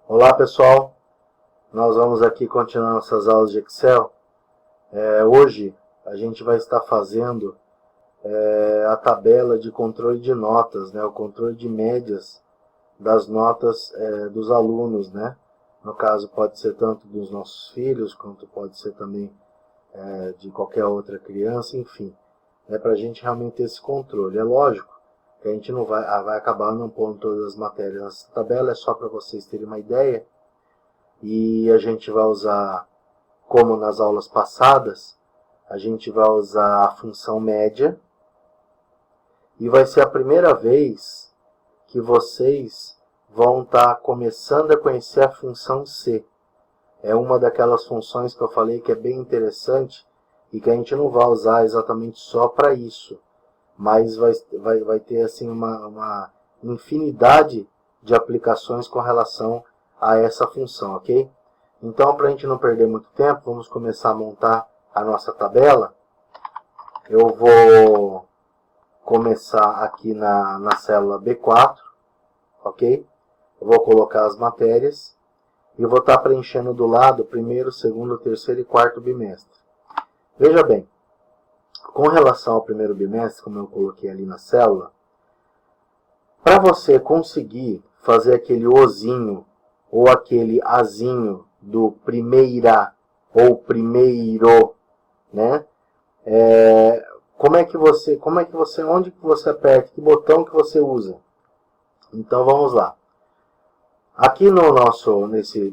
Olá pessoal, nós vamos aqui continuar nossas aulas de Excel. Hoje a gente vai estar fazendo a tabela de controle de notas, né? O controle de médias das notas dos alunos, né? No caso pode ser tanto dos nossos filhos, quanto pode ser também de qualquer outra criança, enfim. É para a gente realmente ter esse controle. É lógico que a gente não vai acabar não pondo todas as matérias nessa tabela, é só para vocês terem uma ideia. E a gente vai usar, como nas aulas passadas, a gente vai usar a função média. E vai ser a primeira vez que vocês vão estar começando a conhecer a função C. É uma daquelas funções que eu falei que é bem interessante e que a gente não vai usar exatamente só para isso. Mas vai ter assim, uma infinidade de aplicações com relação a essa função, ok? Então, para a gente não perder muito tempo, vamos começar a montar a nossa tabela. Eu vou começar aqui na célula B4, ok? Eu vou colocar as matérias e vou estar preenchendo do lado primeiro, segundo, terceiro e quarto bimestre. Veja bem, com relação ao primeiro bimestre, como eu coloquei ali na célula, para você conseguir fazer aquele Ozinho ou aquele Azinho do primeira ou primeiro, né? Onde que você aperta, que botão que você usa? Então vamos lá. Aqui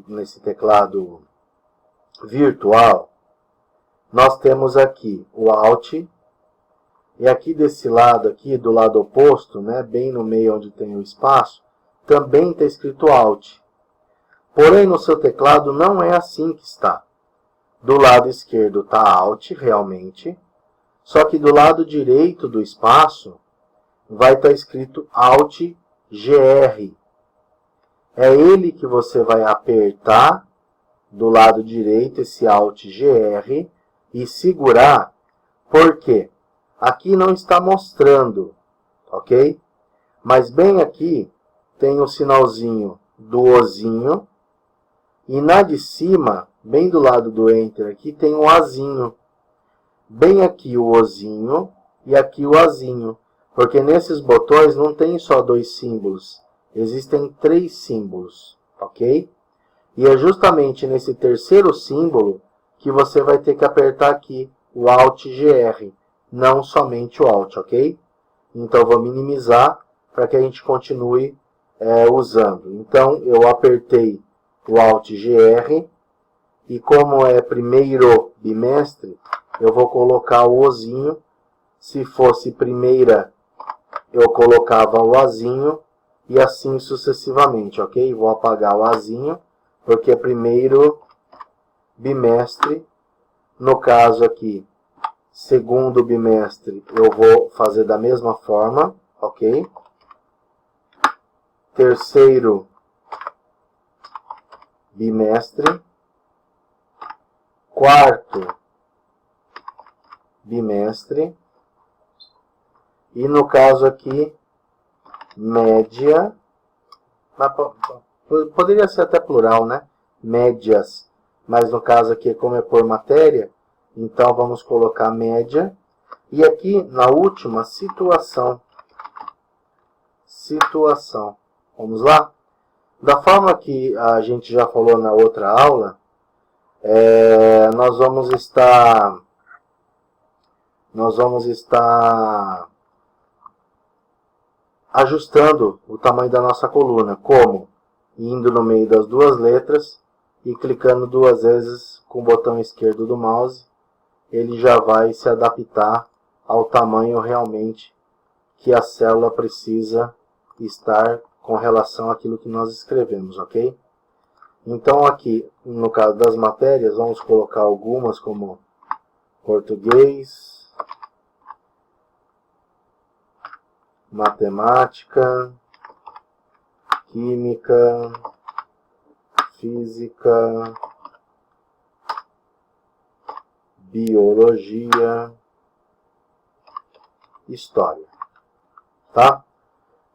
nesse teclado virtual, nós temos aqui o Alt, e aqui desse lado aqui, do lado oposto, né, bem no meio onde tem o espaço, também está escrito Alt. Porém, no seu teclado não é assim que está. Do lado esquerdo está Alt, realmente. Só que do lado direito do espaço vai estar escrito Alt GR. É ele que você vai apertar do lado direito, esse Alt GR, e segurar. Por quê? Aqui não está mostrando, ok? Mas bem aqui tem o sinalzinho do Ozinho. E na de cima, bem do lado do Enter aqui, tem o Azinho. Bem aqui o Ozinho e aqui o Azinho. Porque nesses botões não tem só dois símbolos. Existem 3 símbolos, ok? E é justamente nesse terceiro símbolo que você vai ter que apertar aqui o Alt GR. Não somente o Alt, ok? Então, vou minimizar para que a gente continue usando. Então, eu apertei o Alt GR, e como é primeiro bimestre, eu vou colocar o Ozinho. Se fosse primeira, eu colocava o Azinho, e assim sucessivamente, ok? Vou apagar o Azinho, porque é primeiro bimestre. No caso aqui, segundo bimestre, eu vou fazer da mesma forma, ok? Terceiro bimestre, quarto bimestre, e no caso aqui, média, poderia ser até plural, né? Médias, mas no caso aqui, como é por matéria, então vamos colocar média, e aqui na última, situação. Situação. Vamos lá? Da forma que a gente já falou na outra aula, nós vamos estar ajustando o tamanho da nossa coluna. Como? Indo no meio das duas letras e clicando 2 vezes com o botão esquerdo do mouse, ele já vai se adaptar ao tamanho realmente que a célula precisa estar com relação àquilo que nós escrevemos, ok? Então aqui, no caso das matérias, vamos colocar algumas como português, matemática, química, física, biologia, história, tá?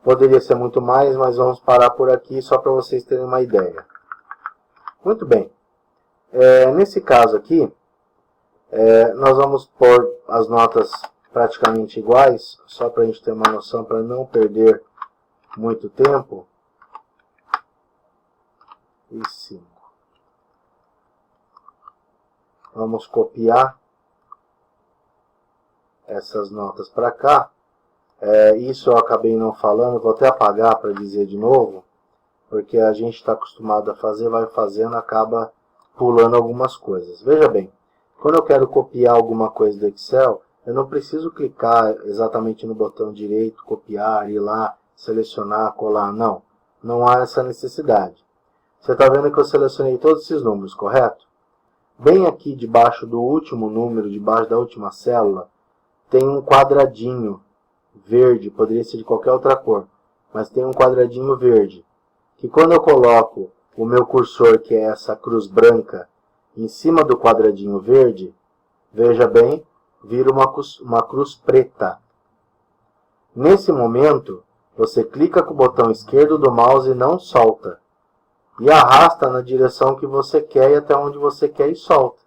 Poderia ser muito mais, mas vamos parar por aqui só para vocês terem uma ideia. Muito bem. Nesse caso aqui, nós vamos pôr as notas praticamente iguais, só para a gente ter uma noção, para não perder muito tempo. E 5. Vamos copiar essas notas para cá. Isso eu acabei não falando, vou até apagar para dizer de novo, porque a gente está acostumado a fazer, vai fazendo, acaba pulando algumas coisas. Veja bem, quando eu quero copiar alguma coisa do Excel, eu não preciso clicar exatamente no botão direito, copiar, ir lá, selecionar, colar, não. Não há essa necessidade. Você está vendo que eu selecionei todos esses números, correto? Bem aqui debaixo do último número, debaixo da última célula, tem um quadradinho verde, poderia ser de qualquer outra cor, mas tem um quadradinho verde, que quando eu coloco o meu cursor, que é essa cruz branca, em cima do quadradinho verde, veja bem, vira uma cruz preta. Nesse momento, você clica com o botão esquerdo do mouse e não solta. E arrasta na direção que você quer e até onde você quer e solta.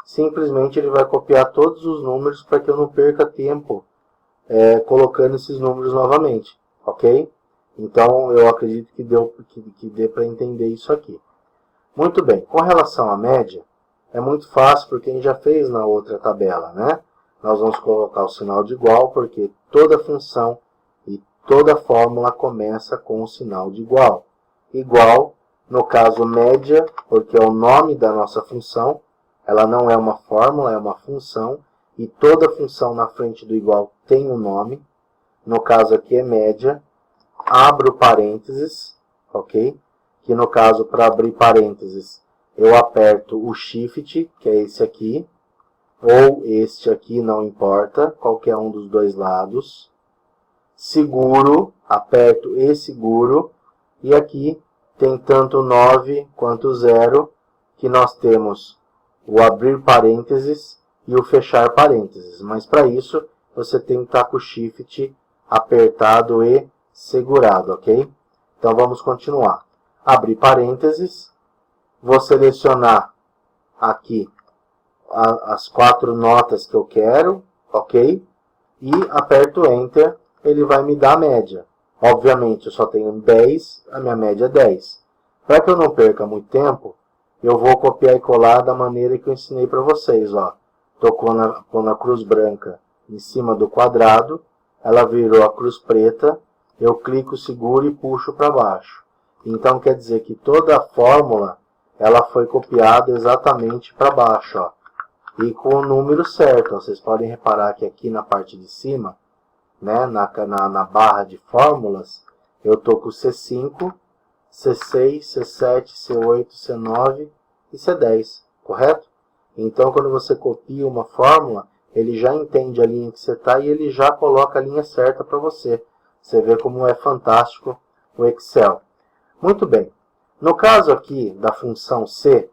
Simplesmente ele vai copiar todos os números para que eu não perca tempo colocando esses números novamente. Ok? Então eu acredito que dê para entender isso aqui. Muito bem, com relação à média, é muito fácil porque a gente já fez na outra tabela, né? Nós vamos colocar o sinal de igual porque toda função e toda fórmula começa com o sinal de igual. Igual, no caso média, porque é o nome da nossa função, ela não é uma fórmula, é uma função, e toda função na frente do igual tem um nome, no caso aqui é média, abro parênteses, ok? Que no caso, para abrir parênteses, eu aperto o Shift, que é esse aqui, ou este aqui, não importa, qualquer um dos dois lados. Seguro, aperto e seguro, e aqui tem tanto 9 quanto 0, que nós temos o abrir parênteses e o fechar parênteses. Mas para isso, você tem que estar com o Shift apertado e segurado, ok? Então vamos continuar. Abrir parênteses, vou selecionar aqui as 4 notas que eu quero, ok? E aperto Enter, ele vai me dar a média. Obviamente, eu só tenho 10, a minha média é 10. Para que eu não perca muito tempo, eu vou copiar e colar da maneira que eu ensinei para vocês. Estou pondo a cruz branca em cima do quadrado, ela virou a cruz preta, eu clico, seguro e puxo para baixo. Então, quer dizer que toda a fórmula ela foi copiada exatamente para baixo. E com o número certo. Vocês podem reparar que aqui na parte de cima, né, na barra de fórmulas, eu estou com C5, C6, C7, C8, C9 e C10, correto? Então, quando você copia uma fórmula, ele já entende a linha que você está e ele já coloca a linha certa para você. Você vê como é fantástico o Excel. Muito bem. No caso aqui da função C,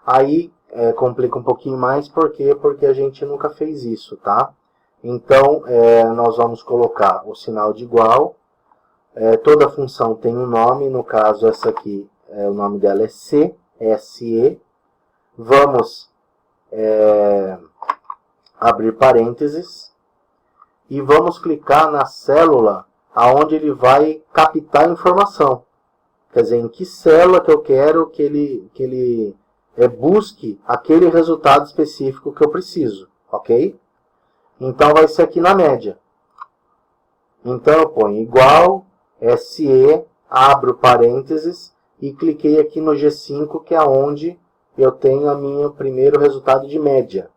aí complica um pouquinho mais, por quê? Porque a gente nunca fez isso, tá? Então, nós vamos colocar o sinal de igual. Toda função tem um nome, no caso essa aqui, o nome dela é C, SE. Vamos abrir parênteses e vamos clicar na célula aonde ele vai captar a informação. Quer dizer, em que célula que eu quero que ele busque aquele resultado específico que eu preciso, ok? Então, vai ser aqui na média. Então, eu ponho igual, SE, abro parênteses e cliquei aqui no G5, que é onde eu tenho a minha primeiro resultado de média.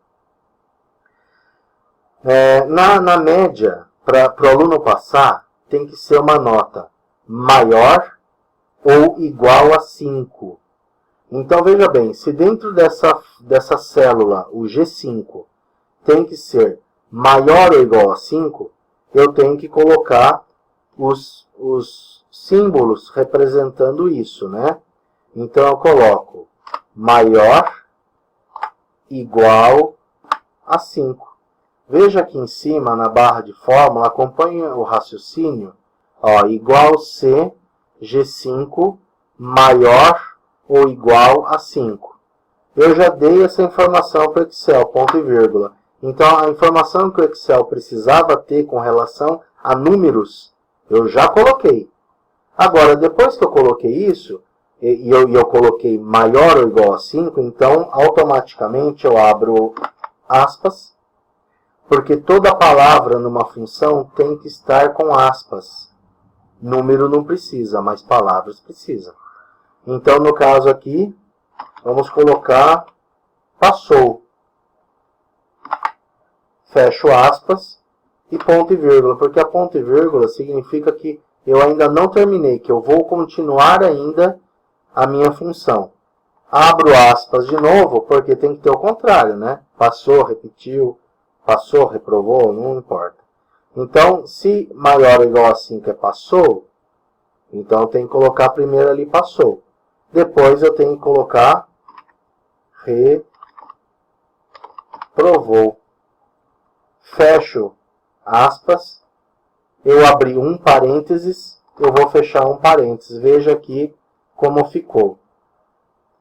Na média, para o aluno passar, tem que ser uma nota maior ou igual a 5. Então, veja bem, se dentro dessa célula, o G5, tem que ser maior ou igual a 5, eu tenho que colocar os símbolos representando isso, né? Então, eu coloco maior igual a 5. Veja aqui em cima, na barra de fórmula, acompanhe o raciocínio. Igual C, G5, maior ou igual a 5. Eu já dei essa informação para o Excel, ponto e vírgula. Então, a informação que o Excel precisava ter com relação a números, eu já coloquei. Agora, depois que eu coloquei isso, e eu coloquei maior ou igual a 5, então, automaticamente eu abro aspas, porque toda palavra numa função tem que estar com aspas. Número não precisa, mas palavras precisa. Então, no caso aqui, vamos colocar passou. Fecho aspas e ponto e vírgula, porque a ponto e vírgula significa que eu ainda não terminei, que eu vou continuar ainda a minha função. Abro aspas de novo, porque tem que ter o contrário, né? Passou, repetiu, passou, reprovou, não importa. Então, se maior ou igual a 5 é passou, então tem que colocar primeiro ali passou. Depois eu tenho que colocar reprovou. Fecho aspas. Eu abri um parênteses, eu vou fechar um parênteses. Veja aqui como ficou.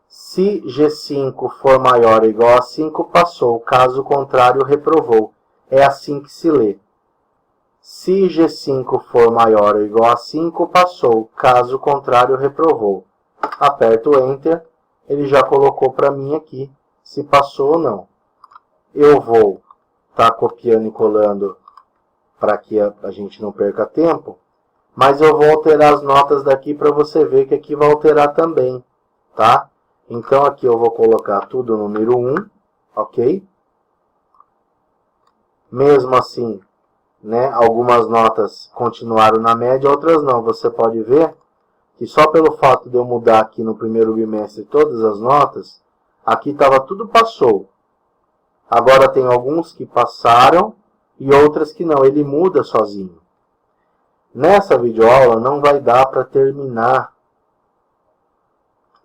Se G5 for maior ou igual a 5, passou. Caso contrário, reprovou. É assim que se lê. Se G5 for maior ou igual a 5, passou. Caso contrário, reprovou. Aperto Enter. Ele já colocou para mim aqui se passou ou não. Eu vou estar copiando e colando para que a gente não perca tempo. Mas eu vou alterar as notas daqui para você ver que aqui vai alterar também. Tá? Então aqui eu vou colocar tudo número 1. Ok? Mesmo assim, né, algumas notas continuaram na média, outras não. Você pode ver que só pelo fato de eu mudar aqui no primeiro bimestre todas as notas, aqui estava tudo passou. Agora tem alguns que passaram e outras que não. Ele muda sozinho. Nessa videoaula não vai dar para terminar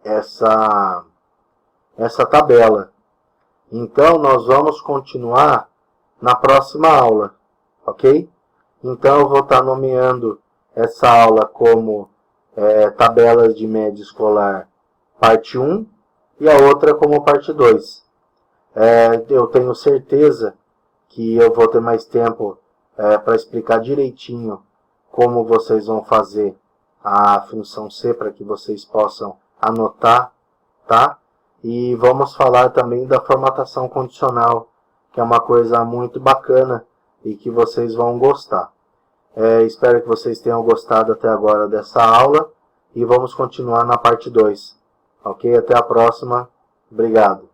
essa tabela. Então nós vamos continuar na próxima aula. Ok? Então eu vou estar nomeando essa aula como tabelas de média escolar parte 1 e a outra como parte 2. Eu tenho certeza que eu vou ter mais tempo para explicar direitinho como vocês vão fazer a função C para que vocês possam anotar, tá? E vamos falar também da formatação condicional, que é uma coisa muito bacana e que vocês vão gostar. Espero que vocês tenham gostado até agora dessa aula e vamos continuar na parte 2. Ok? Até a próxima. Obrigado.